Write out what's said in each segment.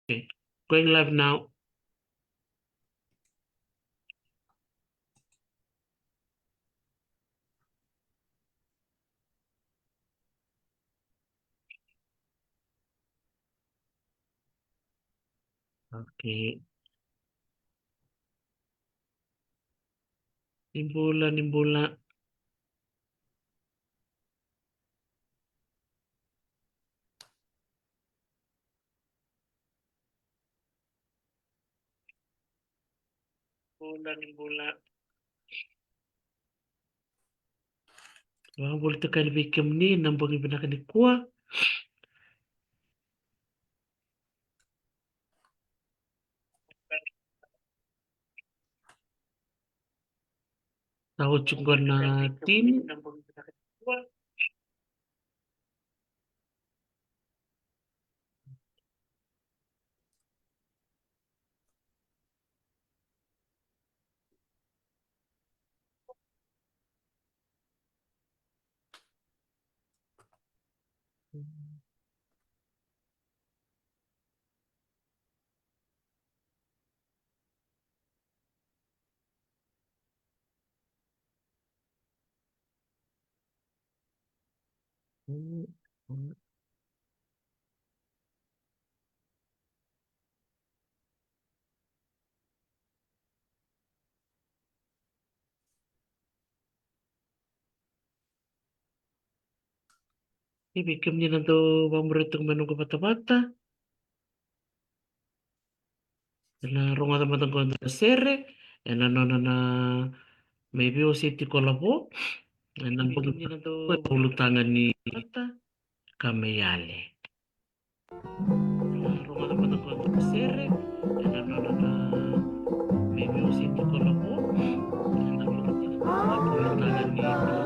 Okay, going live now. Okay. Nimbula, nimbula. Nimbula, nimbula. Wang boleh tekan lebih ke ni, nambah ibu nak ni kuah. Tahu cungguan na tim. Ini bikin ni nanti bang beretung menunggu bata-bata. Na runga teman-teman kontra sere. Na maybe o siti kolabo. Na bikin ni nanti bulu tangan ni kami yale. Na runga teman-teman kontra sere. Na maybe o siti kolabo. Na bikin ni nanti bulu tangan ni kami yale.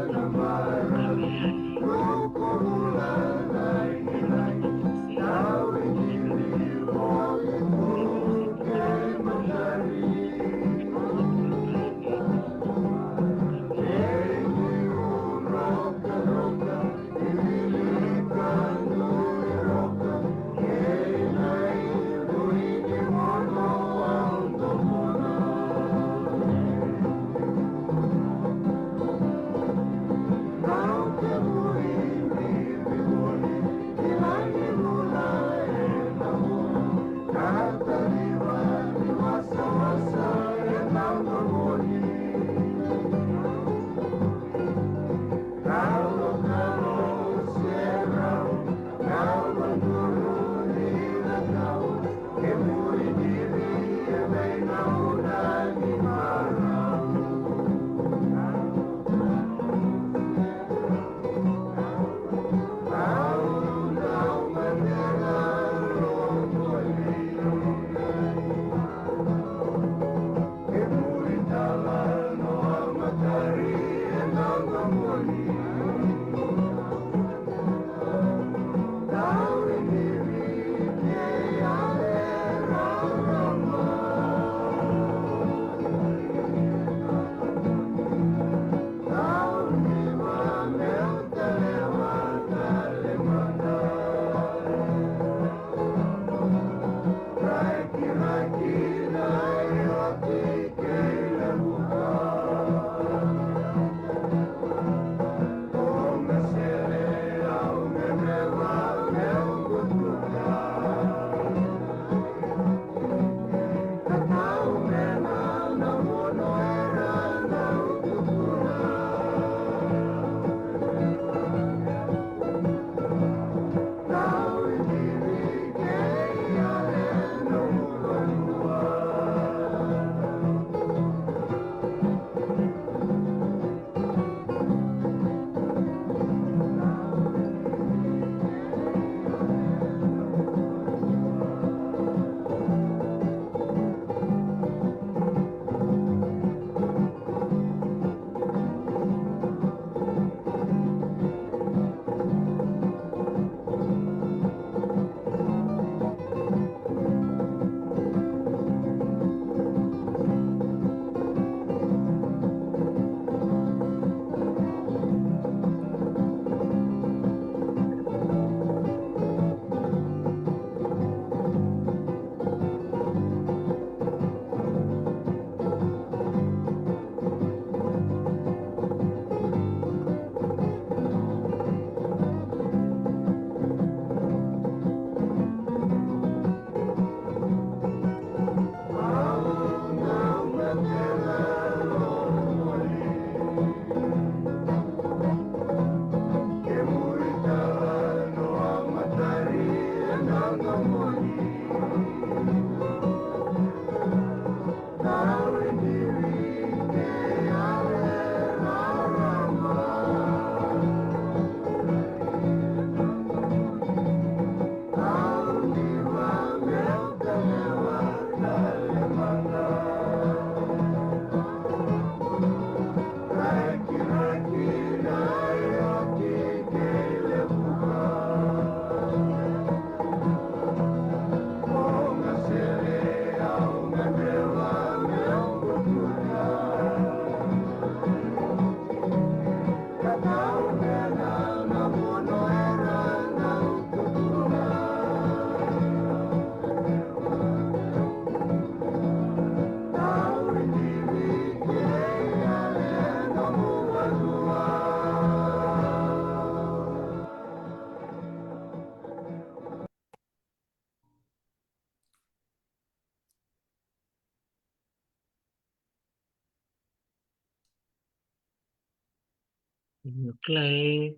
Klay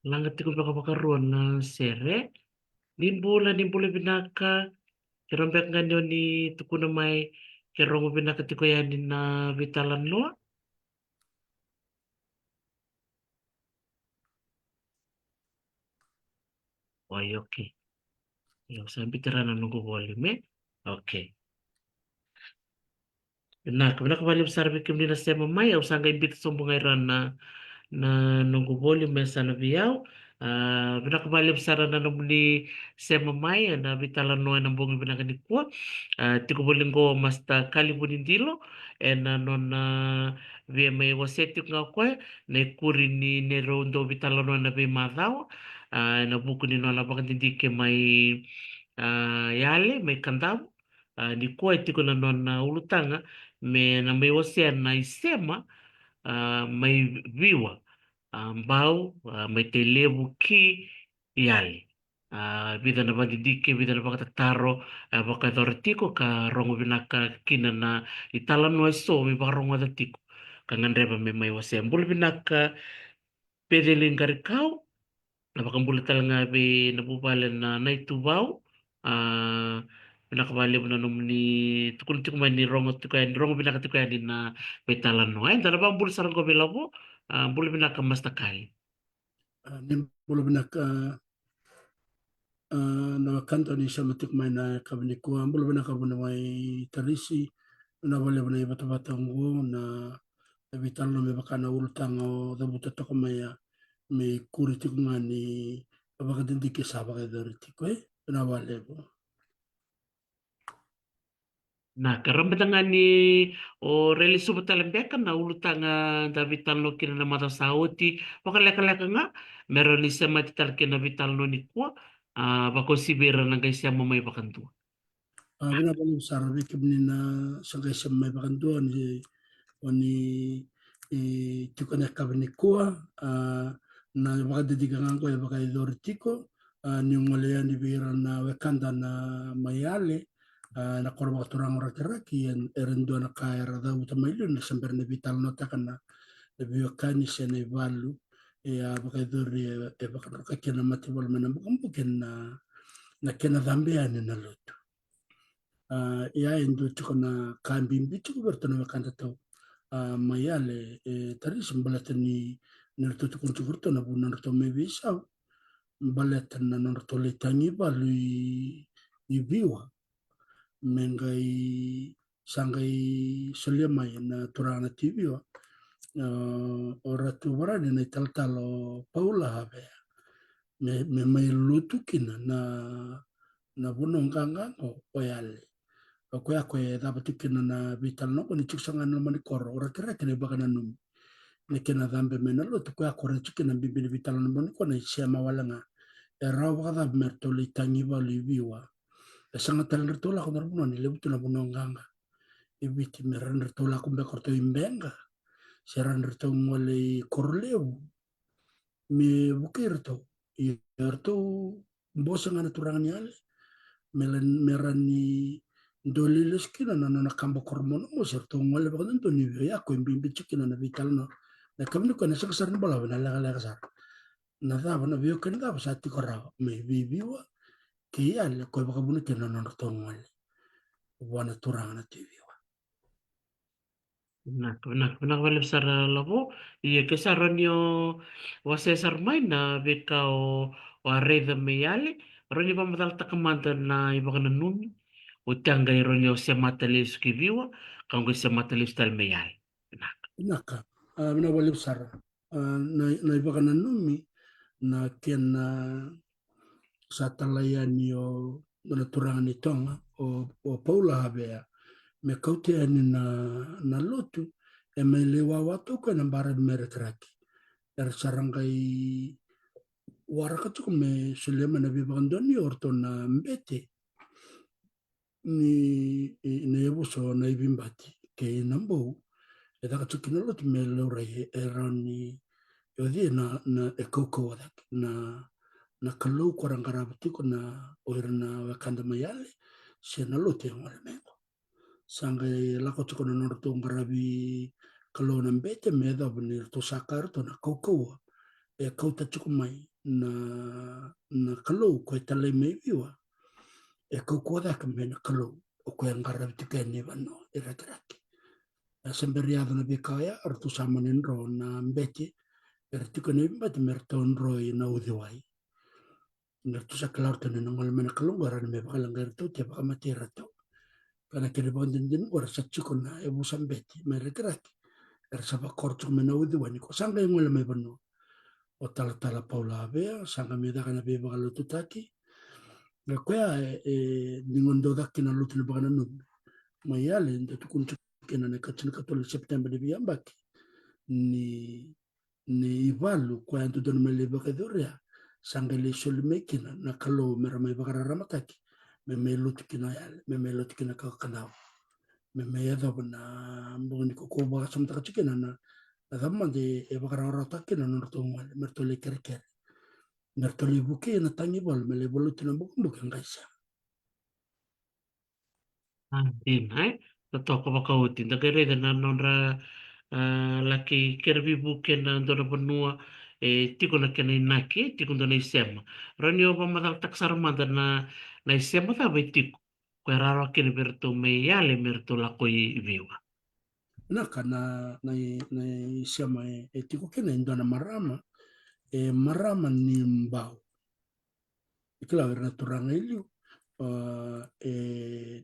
langit ko pakapakaroon na sere. Nimbula binaka. Kirombek nga nyo ni tuko na may kirong mo binaka tiko yanin na bitalan loa. Oy, okay. Yo, sabi tira na nunggu volume. Okay. Binaka sarbi kim ni na sema may au sanga imbita sombong na nunggu volume sana viau. Binakabali besar na namuli sema mai na vitala noa na bongi binaka ni kuwa. Tiko bolingo masta kali bunindilo na nona via mai waseti nga koe na ikuri ni nero ndo vitala noa na be madhao. Na buku ni noa na baka tindike mai yale mai kandamu. Ni koe tiko na nona ulutanga me na mai wasea na isema mai viwa ambao may televu ki yale. Vida na bandidike, vida na pakatataro, bakadortiko ka rongo binaka kina na italan no eso, may baka rongo datiko. Kangandreba may wasem. Bula binaka pedeling karikao, napakambula talaga be nabubalan na naitubao. Ah, pinakabali mo na nung ni tukul tiko man ni rongo tiko yan, rongo binaka tiko yan na may talan no. Ay, dala ba ang bula sarang ko bilabo? Bula binaka mas takali. Nimbolo binaka na kanto ni sa matik may na kabinikuha. Mbolo binaka po na may tarisi. Na wale na ibata-bata ngo na vital no me baka na ultang o dabuta to ko may kuriti ko nga ni baka dindi ke sa baka doriti ko na wale po. Nah, karambatan nga ni o reliso mo talambeka na ulutang da vital no kina na mata sauti. Pakalaka-laka nga, meron ni sa matital kina vital no ni kwa, bako sibira na guys siya mamay bakantua. Binabalo sa arabi kibni na sa guys may bakanduan ni tiko na kabinikuha na baka didigangan ko baka doriti ko ni ngalayan ni bira na wekanda na mayale. Na korba turang raki-raki yan erendo na kaya rada utamailo na sambar na vital no takan na biwakani siya na ibalu baka idori baka kakina matibol man bukan bukan na kina dhambi yani na luto ya indo tuko na kambimbi tuko bertano makanta tau mayale tadi sembalatan ni nerto tuko tuko na bunan to mebisa balatan na nerto letangi balu i biwa mengai sangai solemai na turana TV ora tu barani na taltalo paula habe me mai lutukina na bunong kanga o oyale ko ya ko da batukina na vital no ni chiksanga no mani kor ora kira kene bakana num ne kena dambe mena lo to ko ya kore chikina bibi vital no mani ko na siama walanga era wakada merto litangi ba libiwa sanga talir tola ko narbuno ni lebutu na bunonganga ibiti merander tola ko be korto imbenga serander to ngole korleu me bukirto yerto bosa ngana turangan yale merani doliles kina na kambo kormono mo serto ngole ba to ni ya ko imbimbi chikina na vital no na kamno ko na sakasar na bala na la kasar na da na biyo kan da sa ti korra me bibiwa ki al ko baka bunu kina na tongol wana turang na TV Nakabali besar labo, iya kesaron yo wasesar main na beka o areda meyale, ronyo pa matal takamanta na ibakan na numi, o tiangga ronyo se matalis kiviwa, kung se matalis tal meyale. naka na wali besar na iba ka na numi na ken na sa talayan yo na turangan itong o paula habea me kaute ani na lotu e me lewa watu ka na barad merekraki sarangkai waraka tuku me sulema na bibandoni orto na mbete ni ebuso na ibimbati ke nambo e taka tuki na lotu me lora erani yodi na ekoko wadak na kalau kurang karabatiku na oir na wakanda mayale siya na lotu yung wala mengo sangai lako tuku na norto ngarabi kalau na bete me da benir to sakar to na kau e kau ta chuku mai na kalau ko tale me viwa e kau da ka me na kalau o ko ngara tike ni vano e ratraki semberiado na bikaya ar tu samanin ro na bete er tiko ni bat merton ro na udiwai ner tu saklar to na ngol me na kalau ngara me bakal ngar to te baka matira to kana kere bondin din ora sa chuku na e busan bete me ratraki er sa bakor chuku me na udiwai ko sanga ngol me vano o tala paula vea sanga me da kana be bakal tutaki na koya ningondo da kina lutu le bagana nun mayale nda tukun kena ne katin katol september de biambaki ni ivalu kwa ndu don mele bakadoria sanga le sol mekina na kalo mera mai bagara ramataki me lutu kina yale me lutu kina ka kana me ya da bana mboni ko ko ba sam ta kina na damma de e bagara rataki na norto mal merto le kerker merto le buke na tangi bol me le bolutu na buku bukan gaisa. Din, totoo makautin. Dagare na nonra laki kervi buke na ndona banua tiko na kena inaki, tiko ndona isema. Rani oba madal taksar manda na isema ta vai tiko. Koe raro kene berto me yale merto la koi viwa. Naka na siama tiko kena indona marama marama ni mbao ikila na turanga iliu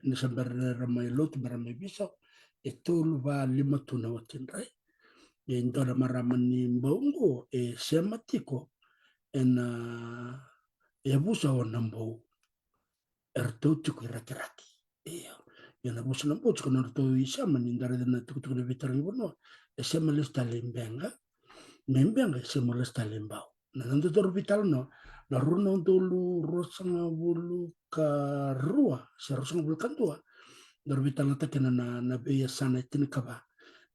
na sambarana ramai lotu maramai bisa tolu va lima tuna watin rai indona marama ni mbao siama tiko na busa wana mbao erto tiko iraki iyo yana busa na mbao tiko na erto isama ni ndara na tiko na vitarang bono siama lista limbenga membenga siama lista limbao na nandu toro vital no na runa dulu rosanga bulu ka rua si rosanga bulu kantua dor vital nata kena na beya sana tin kaba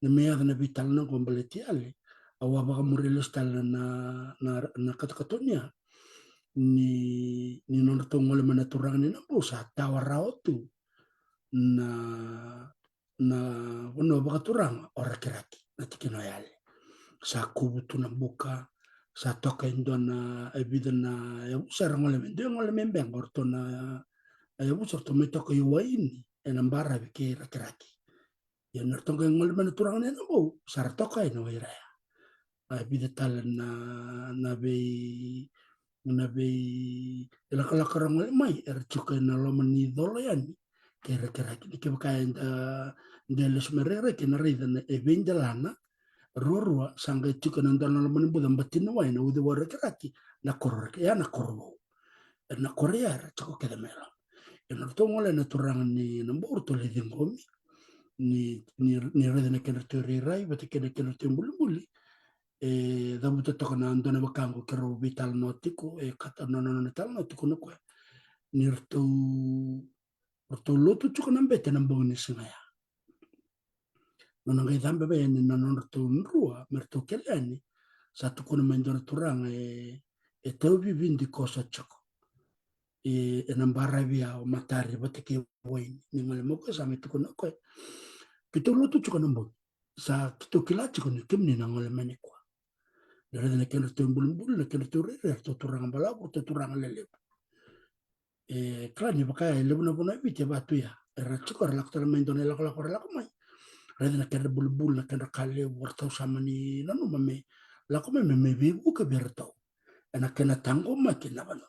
na meya na vital na kombaleti ale awa baka murilis tal na kata-katonya ni non to ngole mana turang ni na busa tawara otu na uno baka turang ora kiraki na tikino yale sa kubutu na buka sa toka indona ebidana ya usara ngole membeng orto na ya usar to metoka yuwaini enambara bike rakiraki ya nertonga ngole mana turang ne no sar toka ino ira ebida tal na be la karang mai erchuka na lo mani dolo yani kira ke bakaya ndeles merere ke na rida na ebendelana rorwa sanga chuka na ndana lo mani budan batin wa ina ude wara kiraki na koror ya na korbo na korea chako ke mela ina to ngole na turang ni na mborto le dingomi ni rida na kena rai bate kena timbuli da buta toka na ndona bakango kero vital notiku kata no tal notiku no kwe nirto lotu chuka na mbete na mboni singa ya nonga idambe ba yani na norto nrua merto kelani sa tukuna mendora turanga tau vivindi kosa choko nambara via o matari bate ke wain ni ngale moko sa me tukuna kwe kito lotu chuka na mboni sa kito kilachi kone kimni na ngale mani kwa Dari na kena tumbul na kena turir to turang bala to turang lele klan ni baka lebu na bona bite batu ya era chukar lak tar main dona lak lak mai dari na kena bulbul na kena kale wartau sama ni nanu mame lak me bibu ke bertau ana kena tanggo ma kena bano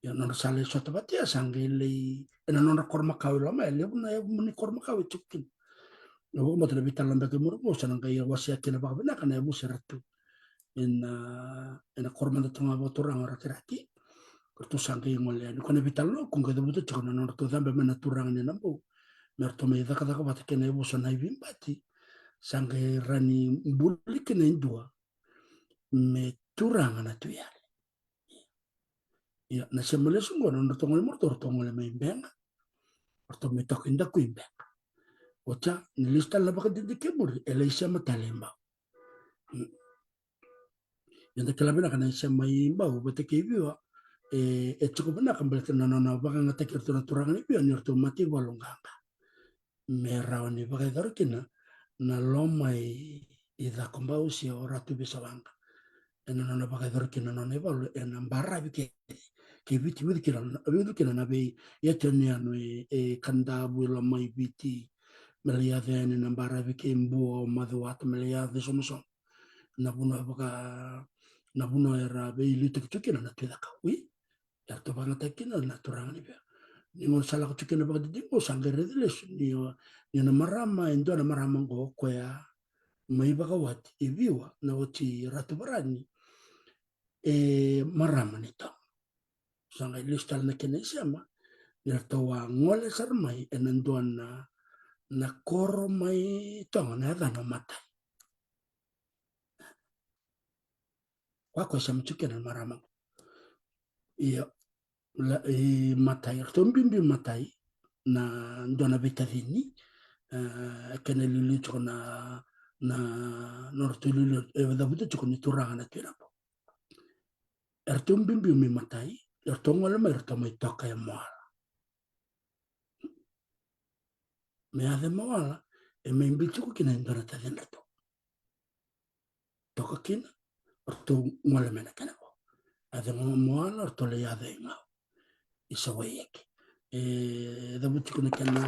ya non sale sota batia sangele ena non korma kawi lama lebu na muni korma kawi chukin no mo tele bital lambe ke murmo sanang kaya wasia kena baka bena kana bu seratu en korma da tama botorang ora kiraki kertu sangke ngole ni kone vital no kung kada buta chona no to zambe mena turang ni nambo merto me da kada bat kene bu sana vimbati sangke rani buli kene indua me turang na tu ya na semele sungo no to ngole morto to ngole me benga orto me to kinda kuimbe ocha ni lista la baka de kebur eleisha matalemba yanda kala bena kana sema imba bate kebiwa cukup na kan berarti nana baka ngata kirtu na turang ni biar nyortu mati walonganga merau ni baka darkina na loma i da kombau si o ratu bisawanga ena na baka dorki na ne balu ena barra ke biti widi kina na be yeteni anu e kanda bula mai biti melia dene na barra ke mbuo madhuat melia de somoso na buno era be litu kina na tuda ka wi ya to banga takina na turanga ni be ni mo sala ko kina baka dingo sangere diles ni na marama endo na marama ngo ko ya mai baka wat e viwa na wati ratu barani e marama ni to sanga listal na kene sema ya to wa ngole sar mai enanduan na koro mai tonga na da no mata kwa ko sam chicken marama iya matai to mbimbi matai na ndona betadini kene lulu to na norto lulu da buta to ni turanga na tira erto mbimbi mi matai erto ngole mai erto mai toka ya moala me ade moala e me imbitu kina ndona tadina to toka kina erto ngole mena kana ko ade moala erto le ade nga isa wayek da buta kuna kana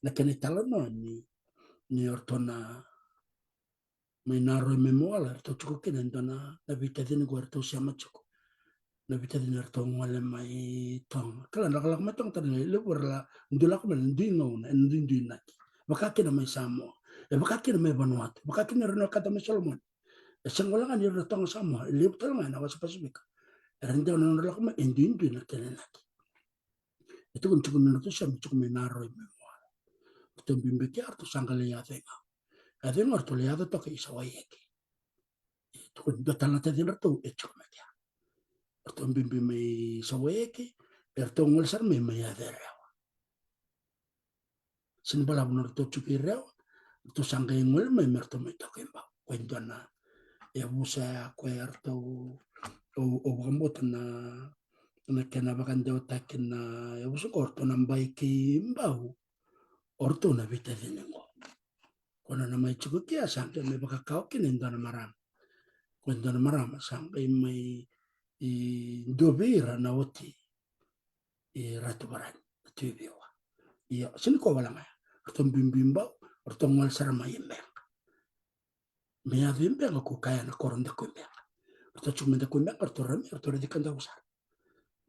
na kene tala no ni erto na may naro me moala erto chuko kina ndona na bitadini ko erto siama chuko na bitadini erto ngole mai tong kala nakalak mai tong tadini le la ndula ko men ndingo na ndindina baka kina may samo baka kina may Vanuatu baka kina reno kata may Solomon sengola kan ni tong samo le tal nga na sa Pacific rende no la ko ndindina kene na itu kun chuko no to siama chuko may naro me moala to bimbe ki arto sangale ya tenga adeng arto le ada to ke isawayeki to kun dotala tadini erto echo media erto bimbe may sawayeki erto ngol sar may adere sin bala bunor to chupireo to sangke ngol may merto may to kemba kwento na ya busa kwerto o gambot na kena bakan daw takin na ya busa korto na mbay kimbao orto na bita dinengo kono na may chuko kya sangke may baka kao kinendo na maram kwento na maram sangke may dobira na oti ratu baran tuibiwa iya sin ko wala ngaya orto bimbimbao orto ngol sar may me adembe ko kaya na koronde ko me orto chumende ko me orto rami orto de kanda usar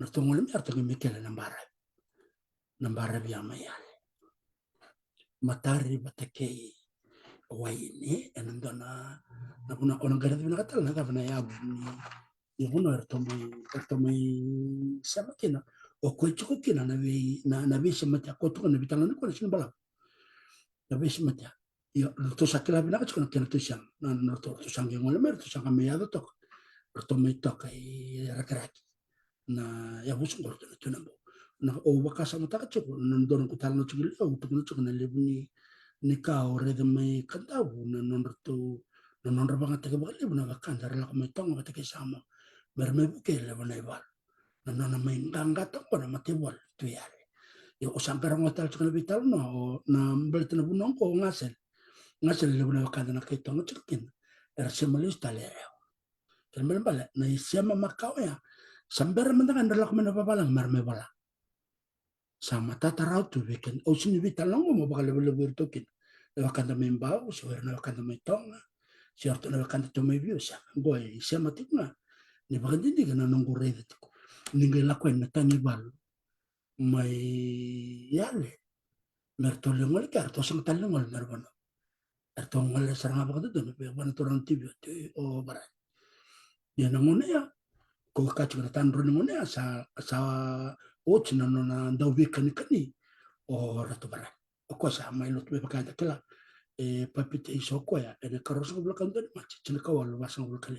orto ngol me orto me kele na bara biya mayale matari batake waini enandona na kuna ona gara na katal na kafna ya ni kuno orto mai sama kina o ko chuko kina na be semata ko to na bitanga ko sin bala na be semata yo to sakila bina ko kina to siang na to sang ngol mer to sang me ya to orto mai to kai rakraki na ya busung orto na tunambo na o wakasa mata ka chuko na dono ko talo chuko o to no chuko na lebu ni ka o re de mai kanta na non orto na non rabanga te ka bali na bakanda la ko mai tonga te ke sama mer me buke le bana ibal na non mai nganga to ko na mate bol tu yare yo o sampera ngotal chuko na vital no na belte na bunong ko ngasel le bana bakanda na ke tonga chukin er semalista le Kelmel bala na isiama makao ya sambera mendangan dalak mena babalang marme bala sama tata rau tu weekend o sini vita longo mo bakal lebih tokin na kanda membau so na kanda mai tonga si orto na kanda to mai view sa boy isiama tikna ni bakan dindi kana nonggo rede tiko ningai lakwen na tani bal mai yale merto lengol ka to sang talengol merbano erto ngol sarang apa kata to be ban turang tibio o bara ya namone ya ko kachu na tanro namone ya sa o china no na ndau kani o rato bara o ko sa mai lot be bakada kala papite iso ko ya ene karos ko blokan don ma china ka wal basang blokan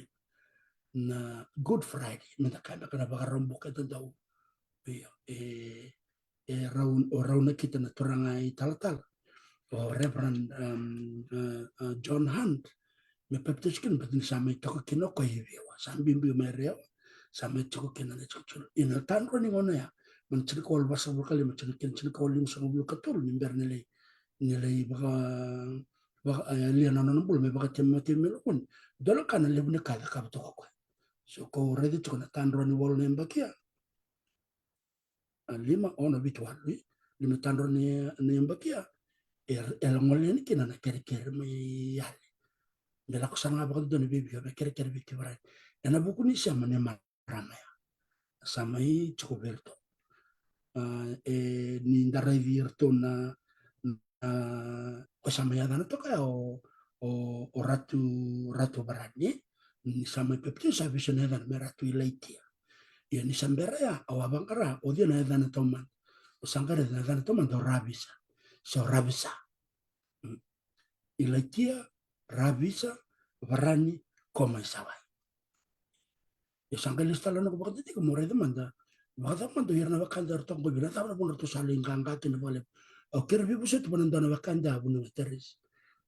na good friday mena kana kana bagarombo ka daw o rauna kita na turangai tal o reverend John Hunt me papite skin batin samai to kino ko yiwa sambimbi mai reo samai to kino na chuchul ina tanro ni ngona ya man chika wal basang blokan man chika kin chika wal lim sang blokan tur ni bernele nilai baka lia na na bul me baka temate me kun dolo kana le bune kala ka to ko so ko redi to na tandro ni wol ne mbakia lima ona bitwa lui lima tandro ni mbakia ngol ni kina na kere me yale de la cosa nga baka doni bibi be kere bitti bara ena buku ni sama ne marama ya sama i choberto ni ndare virto na sama ya dana toka o ratu barani ni sama pepti sa visione dan meratu ilaitia ya ni sambera ya o abangara o dia na dana toman o sangara na dana toman do rabisa so rabisa ilaitia rabisa barani koma isawai ya sangala istala no bakati ko more demanda bada mando yerna bakanda rtong ko bina tabra pun rto saling kangka tin bale o kerbi buset banandana bakanda bunu teres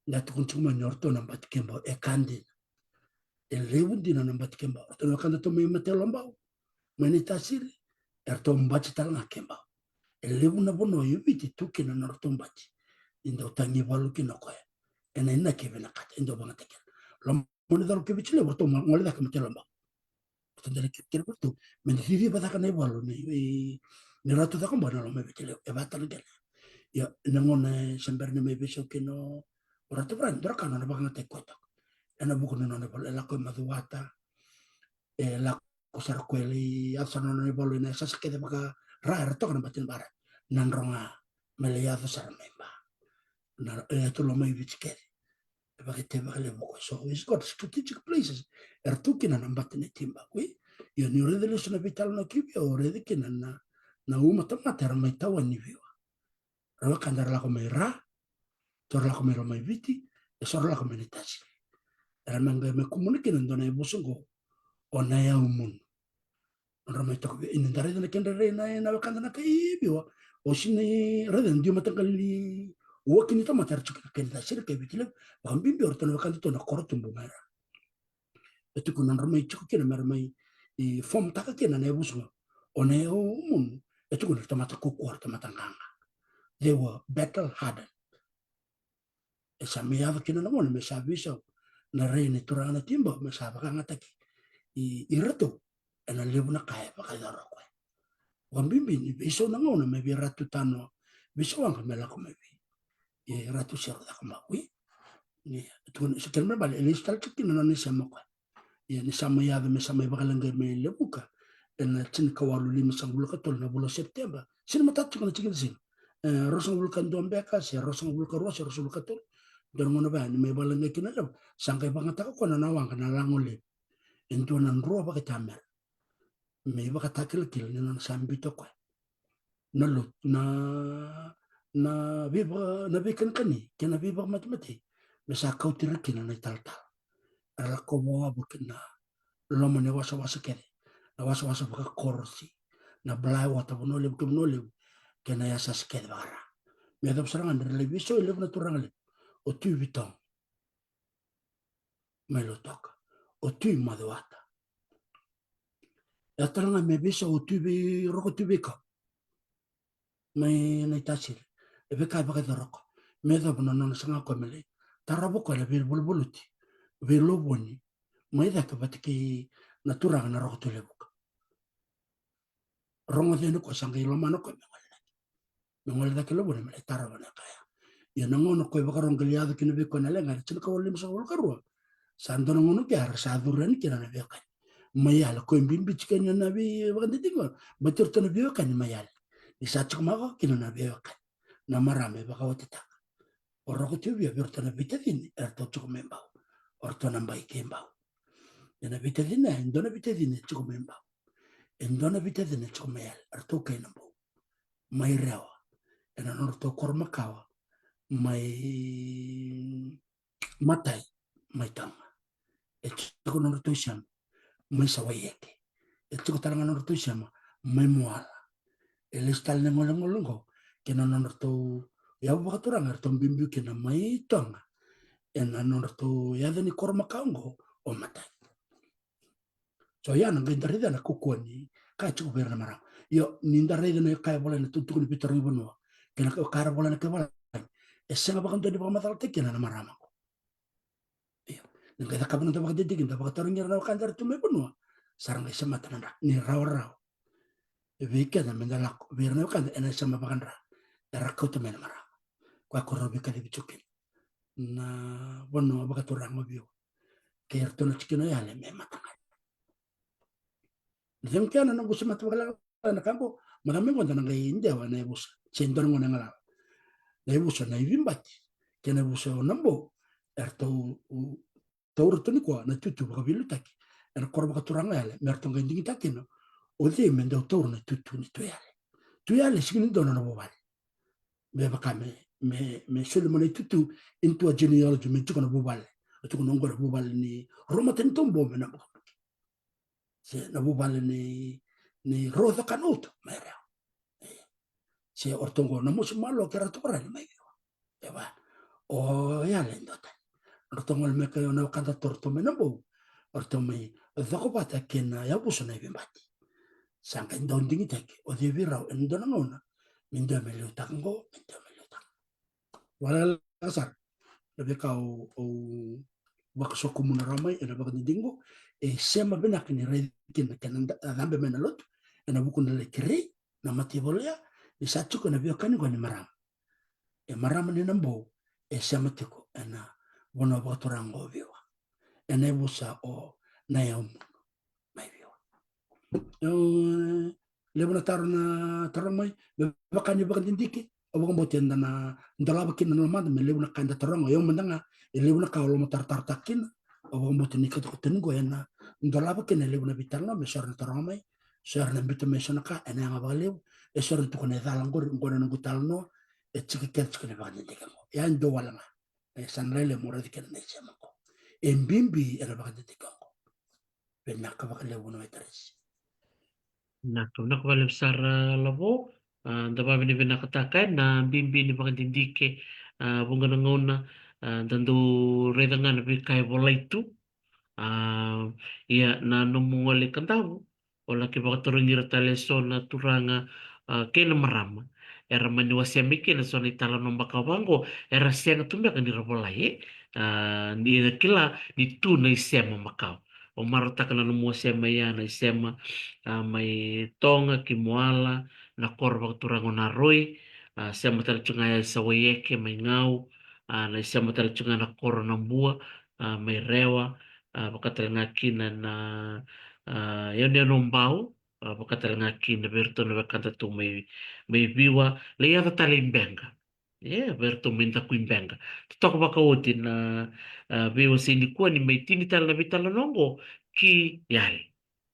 la tukun chuma nyorto nambat kemba e kandi el rewundi na nambat kemba to bakanda to me matelomba mani tasiri erto mbati talna kemba el rewuna bono yubiti tukina norto mbati indo tangi balu kino ko ena ina kebena kat indo bangate ken lo moni dal kebichile borto ngol da kemetelomba tendere kiri kurtu men vivi bada kana ibalo ni ratu da kambana lo me betele e batal gel ya nangone sember ne me beso kino ratu bran dra kana na banga te kota ena buku no ne bol la ko maduata e la ko sar kweli asana no ne bol ne sa skede baka ra ratu kana batin bara nan ronga me le ya sar memba na to lo me bitskede baka te baka le buku so it's got strategic places ertukina na batine timba kui yo ni ore dele sona vital na kibia ore de kina na uma tama ter mai tawa ni viwa rawa kandar la come ra tor la come mai viti e sor la come netasi era manga me comunique non dona e busungo ona ya umun ora mai tok in dare de kenda re na kandana kai biwa o sini reden dio matakali wakini tama ter chuk kenda sir ke vitile bambi bi orto na kanda to na kortumbu mara etu kunan ramai chuk kena mai i fom taka kena na ebusungo ona ya umun etu kunan tamata kukuar tamata nganga they were battle hardened esa me ava kina na me sa viso na reine turana timbo me sa baka ngataki i rato ena lebu na kaya baka daro ko wambimbi ni viso na ngona me bi ratu tano viso ang me la ko me bi i ratu sir da ko mawi ni tu se kelme bale el instal kina na ni sama ko ya ni sama ya me sama baka langa me lebuka ena tin kawalu lima sangul ka tol na bulo september sin matat ko na tigil sin rosong bulkan dombeka si rosong bulkan rosi rosong bulkan tol don ngono ba ni me bala ngeki na sangkai bangata ko na nawang kana langole ento nan ro ba kitamer me ba katakil kil ni nan sambi to ko na lut na biba na bikan kani kena biba matmati me sa kau tirkin na tal tal ala ko mo abukin na lo mane wasa wasa kere na wasa wasa ba korsi na blai wata bono le kena ya sa skede bara me da serangan le biso le na turang le o tu bitong me lo toca o tu maduata ya taranga me biso o tu bi roko tu bika me na tasir e beka baka da roko me da bono no sanga ko mele tarabo ko le bir bulbuluti bir loboni me da ka batiki na turanga na roko tu le buka rongo de no ko sanga ilo mano ko me ngol da ke lo bone me tarabo na kaya ya nangono ko baka rong geliado kinu biko na lenga tin ko lim so ko ro sando ngono ke har sa duran kina na beka mayal ko bimbi chikanya na bi bagandi dingo batur to na bi kan mayal isa chukma kina na bi kan na marame baka watita oro ko tu bi berto na bitadin erto chukmemba orto na bai kemba na bitadin na ndona bitadin chukmemba ndona bitadin chukmayal erto kai nambo mai rewa na norto kormakawa mai matai mai tanga ko norto sham mai sawayeke ko taranga norto sham mai muala el estal ne ngolongo que no norto ya ba turang arto bimbi que na mai tonga en norto ya de ni korma kango o matai so ya nang indari da na kukoni ka chu ber na mara yo nindari da na ka bola na tutu ni pitero ibono que na ka bola na ka bola esa ba kan to di ba matal te que na mara Nggak kapan nta baka didik nta baka tarunya raw kantar tume punwa. Sarang isa matananda ni raw. Vika na mendala virna kan ena sama bakandra. Era kota mena mara. Kwa korobi kali bichukin. Na bono baka turang mabio. Kaya to na chikino yale me matanga. Njem kya na ngusa matwala na kampo. Marami mo na ngai india wa na busa. Chendor mo na ngala. Na busa na ibimbati. Kena busa nambo. Erto taurutuni kwa na tutu baka bilutaki. Era korba ka turang yale. Merto ngai dingi takino. Ode menda taur na tutu ni to yale. Tu yale sikini dono na bobal. Me baka me solo mo na tutu into a genealogy me tuko na bobal. Tuko na ngora bobal ni Roma tentombo me na bo. Se na bobal ni Rosa Canuto mera. Se ortongo na mo malo kera to para mai. Eba. O yale ndota. Ortongo me kayo na kanta torto me na bo. Ortomi zakopata kena ya buso na ibimbati. Sangka ndon dingi teke o de virao ndona ngona. Mindo me lutango, mindo me lutango. Wala kasar. Labi ka o baka so kumuna ramai ena baka didingo sema bena kini rekin kan dambe mena lot ena buku na lekere na mati bolya satu kana bio kani ko ni maram maram ni nambo sema tiko ena bono baka torango biwa ena busa o na yom mai biwa lebona tarna taramai baka ni baka dindiki abang boten dana ndala bakin na mad me lebona kanda tarango yom mendanga lebona ka lo matar takin abang boten ikat koten go yana ndala bakin lebona bitalna me sar taramai sar na bitu me sonaka ena nga balew sar tu kone dalangor ngona ngutalno chiki kene ba dindikamo ya ndo wala nga sanrele mora diken na semako embimbi era ba dindikamo penaka ba lebona metres. Nakabalik sara labo, da ba bini binakatakan na bimbi ni baka dindike bunga na ngona dandu redangan na bikay wala itu ia na nomungole kantamu wala ke baka turungira taleso na turanga kena marama era mani wasiami kena so ni tala nomba kawango era sianga tumbe kan dirapolai ni kila ni tu na isema makau o marata kana no mo sema ya na isema mai tonga ki moala na korba turango na roi sema tala chunga ya sawayeke mai ngau na sema tala chunga na koro na bua mai rewa bakatala ngakina na yon yon ombau bakatala ngakina berto na bakanta tu mai biwa le ya tala imbenga berto minta ku imbenga toko baka oti na biwa sini kuwa ni mai tini tala na vitala nongo ki yale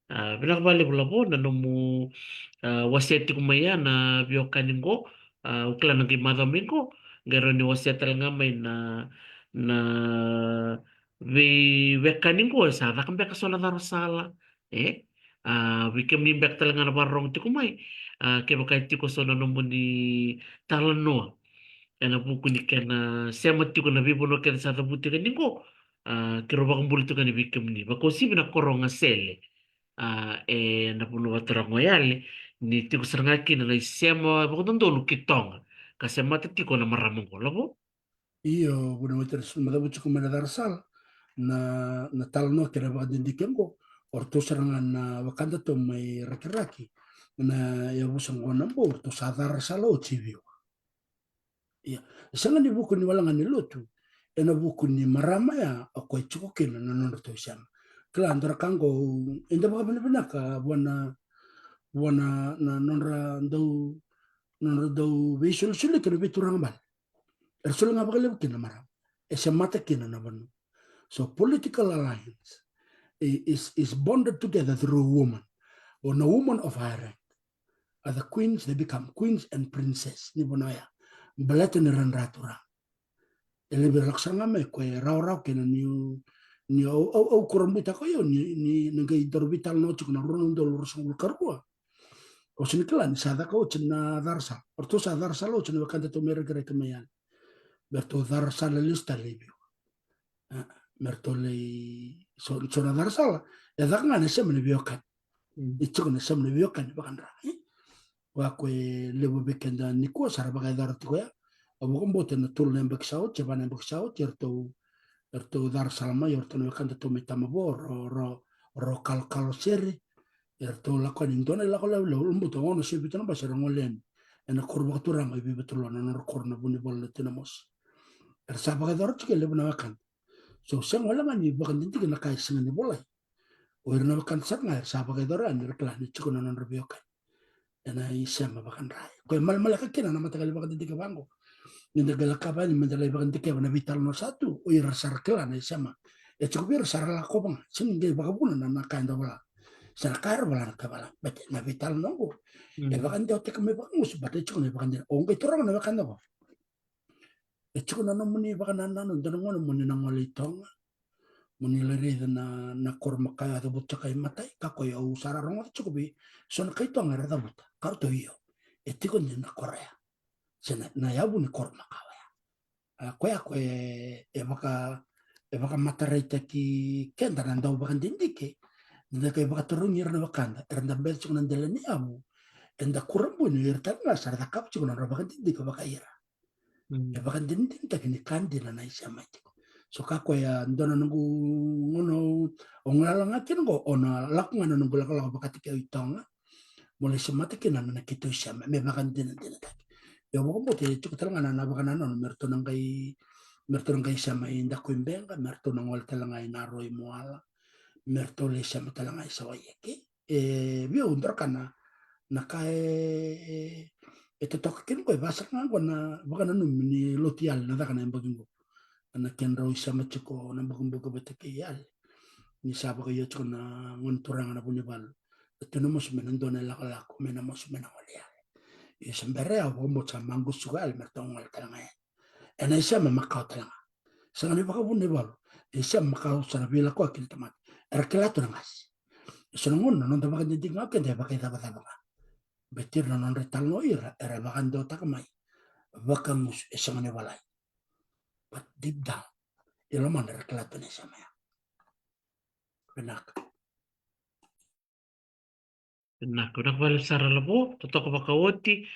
binakabali bulabo na nomu wasiati kumaya na biokaningo ukla nang imadhamingo ngero ni wasiati ngamay na wekaningo sa dakam beka sola darasala wikem ni bek talaga na barong ti kumay ke baka ti ko sono nomu ni talanoa ena buku ni kena sema ti ko na bibono kena sa tabuti kaningo kero bakang bulito kan wikem ni bako si bina koronga sele na puno watarango yale ni tiko sarangaki na naisema bakutandolo kitonga kasi mata tiko na maramongo labo Iyo buna metres madabu cukup mana darsal na talno kira ba dindikembo orto serangan na wakanda to mai raki-raki na ya busang onambo orto sadar salo civio. Iya, sangan ni buku ni walangan ni lotu ena buku ni marama ya ako cukukin na nono to siam. Kala andra kango enda baka benar ka buana na nonra dau visual sulit kena biturang bal. Ersul nga baka lebutin na maram. Esa mata kina na banu. So political alliance is bonded together through a woman or a woman of high rank. As the queens, they become queens and princess. Ni bonoya. Balata ni ranratura. Ele biraksanga me kwe raw kena ni au kurambita ko yo ni ngai dorbital no chukuna rono ndol rusung karwa. O sinikala ni sada ko china darsa. Orto sa darsa lo china wakanda to mere gere kemayan. Berto darsa la lista libio. Mertole sona darsala ya danga ne semne biokan itiko ne semne biokan bakandra wa kwe lebo bekenda niko sara baga dar tiko ya abo kombo te na tul nembe ksao che bana bekshao terto erto dar salama yorto no kan to metamabo ro kal seri erto la kon indone la ko la umbu to ono se bitana basara ngolen ena korba turang ibi betulo na nor korna buni bolle tinamos er saba ga dor tike lebna wakan so sen wala mani bakan dinti na kai sen ni bolai o er na wakan sak na er saba ga dor an er kala ni chiko na nor biokan ena isema bakan rai ko mal mal ka kina na mata gali bakan dinti ka bango ni de gala ka bani man dalai bakan dinti na vital no satu o er sar kala na isema e chiko bir sar la ko bang sen ngai bakabuna na kai ndola sana kar bala ka bala bet na vital no e bakan do te kame bakan musu bate chiko na bakan o ngai torang na bakan no e chiko na muni bakan na no dan ngono muni na ngoli tong muni lere na kor makaya da butta kai matai ka ko yo sara rongo chiko bi son kai tong era da butta kar to yo e tiko ni na korea sena na ya bu ni kor makawa ko ya ko e baka matare ta ki kenda na ndo bakan dindike nda kai baka turun yir na bakanda er nda bel chiko na ndele ni amu enda kurambu ni yir ta na sara da kap chiko na bakan dindike baka ira e bakan dindin ta kini kandi na isa mai so kako ya ndona nungu ngono ongala ngakin go ona lakunga nungu lakala bakati ke itonga mole semate ke na kito isama me bakan dina tak yo mo mo te chukutal ngana na bakan non merto ngai sama inda ko imbenga merto nangol talangai na roi moala merto le sama talangai sawayeke bio undra kana nakae tok kin ko basak ngana na bakan num ni lotial na kana embagingo na ken raw isa machiko na bagumbaga batake yal ni saba ko yotko na ngun turang na punya bal ito na mas menando na lakalako mena mas menangol ya isang bere ako mo sa manggus suga al mertong al kalanga ena isa mamakaw talanga sa ngani baka punya bal isa makaw sa nabila ko akil tamat erkelato na ngas isa ngun na nung tabakan dindig nga kende bakay tabataba betir na nung retal no ira era bakan do takamay baka mus isa ngani walay but deep down ilo man erkelato na isa maya benak Nah, kuda balik sara labo, toto ko bakawoti,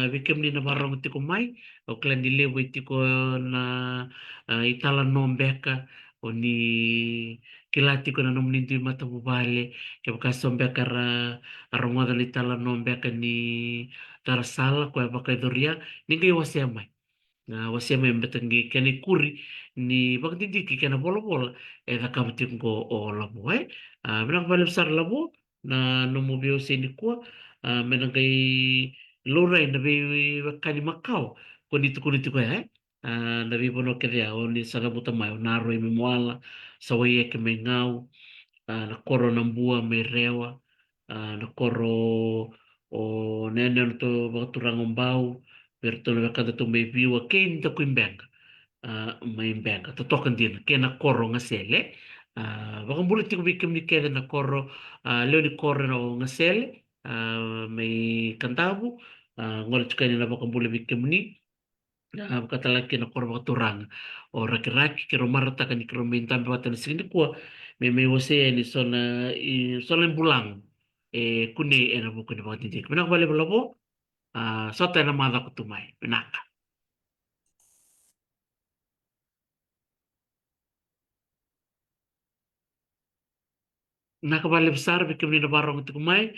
bikem ni na barong ti kumai, o klan di lewo ti ko na itala nombeka, o ni kilati ko na nomnindu mata bubale, ke baka sombeka ra arongoda ni itala nombeka ni tarasala ko baka doria, ni kay wasemai. Na wasema mbetangi kani kuri ni bagdidi kana bola-bola da kamtin ko o labo menang balik besar labo na nomobio sini ko menang kay loray na bi kani makau kunito ko na bi bono kaya o ni sanabuta mai naroy memoala sa waye ke mengau na koro ng buwa may rewa na koro o nene to bakaturang umbao pero to na kada to may view kain to kuimbang may imbang to token din kena koro nga sele baka bulit ko bikim ni kena na koro leo ni koro na nga sele may kantabu ngolit kanya na baka bulit bikim ni katalaki na koro bakaturang o raki-raki kiro marata kan kiro mintan batan sini kuwa may wase ni sona bulang kune na buku ni baka titik menak balik labo sota na mada ko tumay menak nakabali besar bikim ni na barong tumay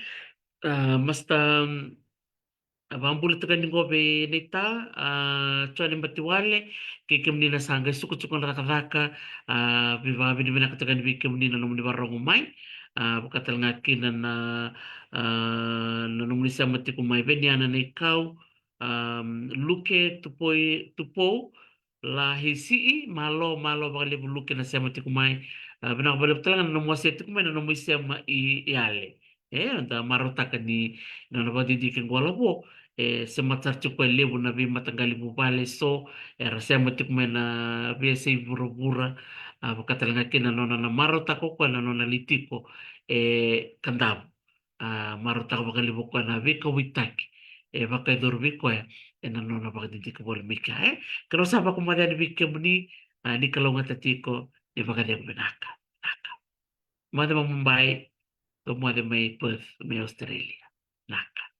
masta Abang tekan ko be nita chwali mbatiwale kikim ni nasanga suku raka biba binibina katakan bikim ni nanum di barong umay bukatal ngakin na nanum ni sa mati kumay ben yana na ikaw luke tupo la hisi malo bakali luke na sa mati kumay binak balip talaga nanum waset kumay nanum isa ma iale anta marutakan ni nanabadidikin ko alabo sematar cukup lebu nabi matanggali bubale so era matik mena biasa bura-bura bakatalang akin ano na marota ko kwa ano na litiko kandam marota ko bakalibo ko na bika witaki bakay dorbi ko ano na bakadidi ko bol mika kalau saba ko madani bika muni ni kalonga tatiko ni bakadya ko binaka mada mamambay to mada may Perth may Australia naka